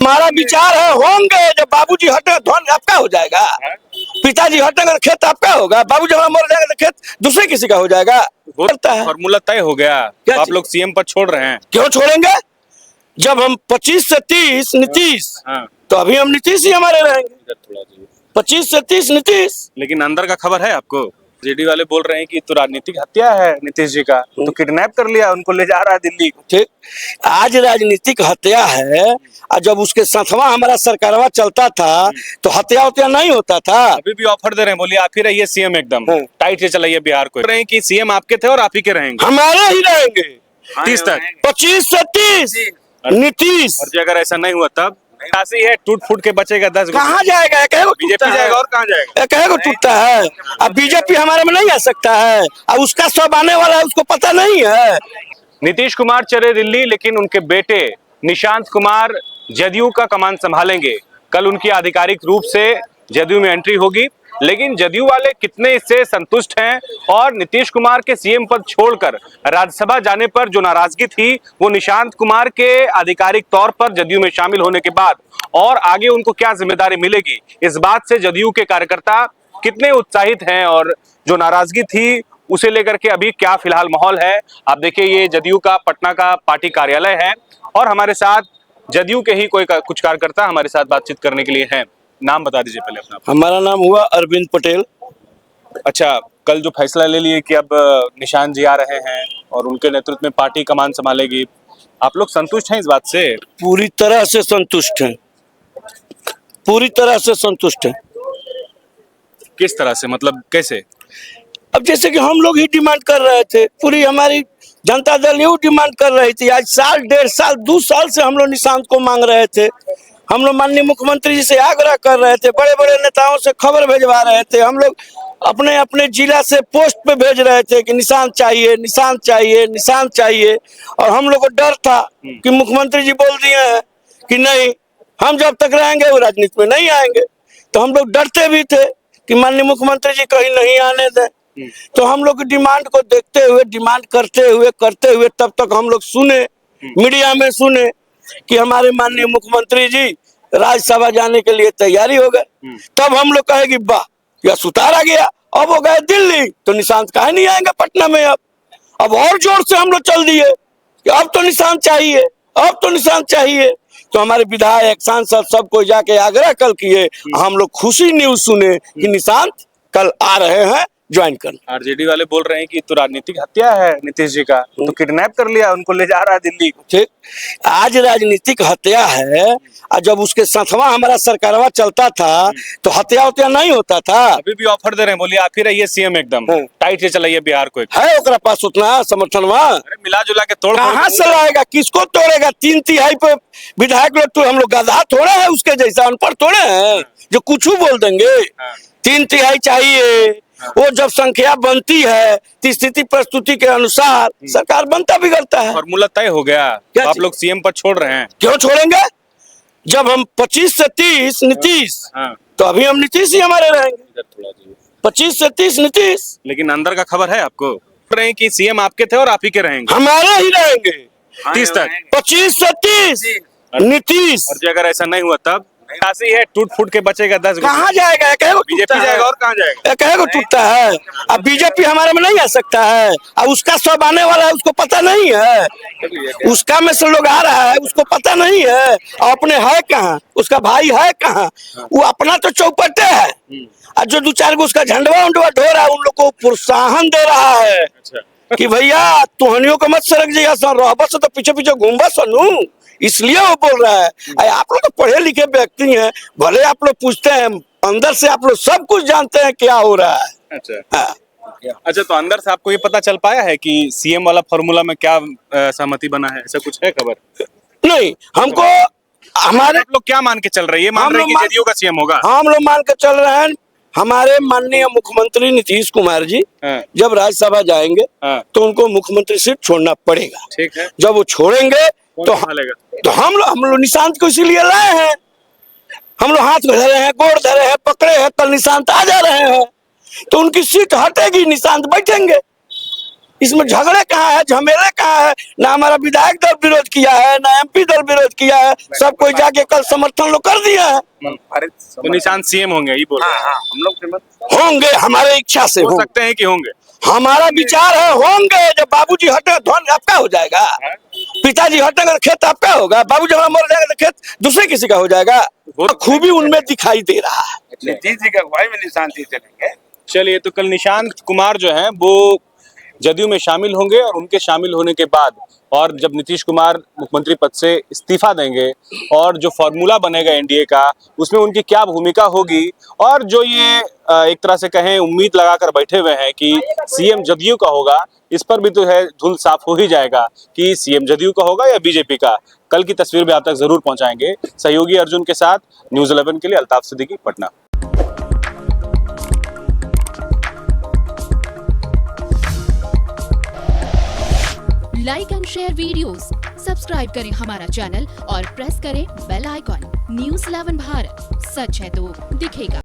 हमारा विचार है होंगे जब बाबूजी हटेंगे धन आपका हो जाएगा, पिताजी हटेंगे तो खेत आपका होगा, बाबूजी हमारा मर जाएगा तो खेत दूसरे किसी का हो जाएगा। बोलता है फॉर्मूला तय हो गया, आप लोग सीएम पद छोड़ रहे हैं। क्यों छोड़ेंगे? जब हम 25 से 30 नीतीश, तो अभी हम नीतीश ही हमारे रहेंगे। 25 से 30 नीतीश। लेकिन अंदर का खबर है आपको, जेडी वाले बोल रहे हैं कि तो राजनीतिक हत्या है नीतीश जी का, तो किडनैप कर लिया, उनको ले जा रहा है दिल्ली। ठीक, आज राजनीतिक हत्या है, और जब उसके साथवा हमारा सरकारवा चलता था तो हत्या उत्या नहीं होता था। अभी भी ऑफर दे रहे हैं, बोलिए आप ही रहिए सीएम, एकदम टाइट से चलाइए बिहार को। रहे हैं कि सीएम आपके थे और आप ही के रहेंगे, हमारे ही रहेंगे 30 तक, 25 से 30 नीतीश। और जो अगर ऐसा नहीं हुआ तब ऐसी है टूट फूट के बचेगा 10। कहाँ जाएगा? बीजेपी जाएगा और कहाँ जाएगा? कहेगा टूटता है। अब बीजेपी हमारे में नहीं आ सकता है, अब उसका सब आने वाला है, उसको पता नहीं है। नीतीश कुमार चले दिल्ली, लेकिन उनके बेटे निशांत कुमार जदयू का कमान संभालेंगे। कल उनकी आधिकारिक रूप से जदयू में एंट्री होगी, लेकिन जदयू वाले कितने इससे संतुष्ट हैं और नीतीश कुमार के सीएम पद छोड़कर राज्यसभा जाने पर जो नाराजगी थी वो निशांत कुमार के आधिकारिक तौर पर जदयू में शामिल होने के बाद और आगे उनको क्या जिम्मेदारी मिलेगी, इस बात से जदयू के कार्यकर्ता कितने उत्साहित हैं और जो नाराजगी थी उसे लेकर के अभी क्या फिलहाल माहौल है। आप देखिए, ये जदयू का पटना का पार्टी कार्यालय है और हमारे साथ जदयू के ही कुछ कार्यकर्ता हमारे साथ बातचीत करने के लिए हैं। नाम बता दीजिए पहले अपना। हमारा नाम हुआ अरविंद पटेल। अच्छा, कल जो फैसला ले लिए कि अब निशांत जी आ रहे हैं और उनके नेतृत्व में पार्टी कमान संभालेगी, आप लोग संतुष्ट हैं इस बात से? पूरी तरह से संतुष्ट हैं, पूरी तरह से संतुष्ट हैं। किस तरह से, मतलब कैसे? अब जैसे कि हम लोग ही डिमांड कर रहे थे, पूरी हमारी जनता दल यू डिमांड कर रही थी। आज साल, 1.5 साल, 2 साल से हम लोग निशांत को मांग रहे थे। हम लोग माननीय मुख्यमंत्री जी से आग्रह कर रहे थे, बड़े बड़े नेताओं से खबर भेजवा रहे थे, हम लोग अपने अपने जिला से पोस्ट पे भेज रहे थे कि निशांत चाहिए, निशांत चाहिए, निशांत चाहिए। और हम लोग को डर था कि मुख्यमंत्री जी बोल दिए हैं कि नहीं, हम जब तक रहेंगे वो राजनीति में नहीं आएंगे। तो हम लोग डरते भी थे कि माननीय मुख्यमंत्री जी कहीं नहीं आने दें। तो हम लोग की डिमांड को देखते हुए, डिमांड करते हुए तब तक हम लोग सुने, मीडिया में सुने कि हमारे माननीय मुख्यमंत्री जी राज्यसभा जाने के लिए तैयारी हो गए। तब हम लोग कहे कि वाह, यह सुतार आ गया। अब वो गए दिल्ली, तो निशांत काहे नहीं आएंगे पटना में। अब और जोर से हम लोग चल दिए कि अब तो निशांत चाहिए, अब तो निशांत चाहिए। तो हमारे विधायक, सांसद सबको जाके आग्रह कल किए, हम लोग खुशी न्यूज सुने कि निशांत कल आ रहे हैं ज्वाइन करना। आरजेडी वाले बोल रहे हैं कि तो राजनीतिक हत्या है नीतीश जी का, तो किडनैप कर लिया, उनको ले जा रहा है दिल्ली। ठीक, आज राजनीतिक हत्या है, और जब उसके साथवा हमारा सरकारवा चलता था तो हत्या उत्या नहीं होता था। अभी भी ऑफर दे रहे हैं, बोलिए आप ही रहिए सीएम, एकदम टाइट से चलाइए बिहार को। है ओकरा पास उतना समर्थनवा? अरे मिला जुला के तोड़ कहाँ से लाएगा, किसको तोड़ेगा? 3/3 पे विधायक लोग, तो हम लोग गधा थोड़े है उसके जैसा, अनपढ़ थोड़े हैं जो कुछ बोल देंगे। 3/3 चाहिए, वो जब संख्या बनती है तो स्थिति प्रस्तुति के अनुसार सरकार बनता बिगड़ता है। फॉर्मूला तय हो गया, आप लोग सीएम पद छोड़ रहे हैं। क्यों छोड़ेंगे? जब हम 25 से 30 नीतीश, तो अभी हम नीतीश ही हमारे रहेंगे। 25 से 30 नीतीश। लेकिन अंदर का खबर है आपको, रहे हैं कि सीएम आपके थे और आप ही के रहेंगे, हमारे ही रहेंगे 30 तक, 25 से 30 नीतीश। और जो अगर ऐसा नहीं हुआ तब ऐसी है टूट फूट के बचेगा 10। कहाँ जाएगा? बीजेपी जाएगा और कहाँ जाएगा? कहेगा टूटता है। अब बीजेपी हमारे में नहीं आ सकता है, अब उसका सब आने वाला है, उसको पता नहीं है। उसका में से लोग आ रहा है, उसको पता नहीं है। और अपने है कहाँ, उसका भाई है कहाँ? वो अपना तो चौपटे है, और जो 2-4 गो उसका झंडवा उंडवा ढो रहा है, उन लोग को प्रोत्साहन दे रहा है कि भैया तुहनियों को मत सरक जाइए, रहबस तो पीछे पीछे घूमबा सनू, इसलिए वो बोल रहा है। आप लोग तो पढ़े लिखे व्यक्ति हैं, भले आप लोग पूछते हैं, अंदर से आप लोग सब कुछ जानते हैं क्या हो रहा है। अच्छा, तो अंदर से आपको ये पता चल पाया है कि सीएम वाला फॉर्मूला में क्या सहमति बना है, ऐसा कुछ है खबर? नहीं, हमको हमारे लोग क्या मान के चल रहे हैं? ये मान रहे हैं कि जदयू का सीएम होगा? हम लोग मान के चल रहे हैं, हमारे माननीय मुख्यमंत्री नीतीश कुमार जी जब राज्यसभा जाएंगे तो उनको मुख्यमंत्री सीट छोड़ना पड़ेगा। ठीक है, जब वो छोड़ेंगे तो हम लोग निशांत को इसीलिए लाए हैं। हम लोग हाथ धरे हैं, गोड़ धरे हैं, पकड़े हैं, कल निशांत आ जा रहे हैं, तो उनकी सीट हटेगी, निशांत बैठेंगे। इसमें झगड़े कहाँ है, झमेले कहाँ है? ना हमारा विधायक दल विरोध किया है, ना एमपी दल विरोध किया है, सब कोई जाके कल समर्थन लोग कर दिया है। तो निशांत सीएम होंगे, ये बोल रहे हैं। हम लोग होंगे, हमारे इच्छा से हो होंगे। सकते हैं कि होंगे। हमारा विचार है होंगे। जब बाबूजी हटेंगे धन आपका हो जाएगा, पिताजी हटेंगे तो खेत आपका होगा, बाबूजी हमारा मर जाएगा तो खेत दूसरे किसी का हो जाएगा। खूबी उनमें दिखाई दे रहा है। नीतीश जी का अगुवाई में निशांत जी चलेंगे। चलिए, तो कल निशांत कुमार जो हैं वो जदयू में शामिल होंगे और उनके शामिल होने के बाद और जब नीतीश कुमार मुख्यमंत्री पद से इस्तीफा देंगे और जो फॉर्मूला बनेगा एनडीए का, उसमें उनकी क्या भूमिका होगी, और जो ये एक तरह से कहें उम्मीद लगाकर बैठे हुए हैं कि सीएम जदयू का होगा, इस पर भी तो है धुल साफ हो ही जाएगा कि सीएम जदयू का होगा या बीजेपी का। कल की तस्वीर भी आप तक जरूर पहुंचाएंगे। सहयोगी अर्जुन के साथ न्यूज़ 11 के लिए Altaf Siddiqui, Patna. Like and share videos, subscribe करें हमारा चैनल और प्रेस करें बेल आइकॉन। न्यूज़ 11 भारत, सच है तो दिखेगा।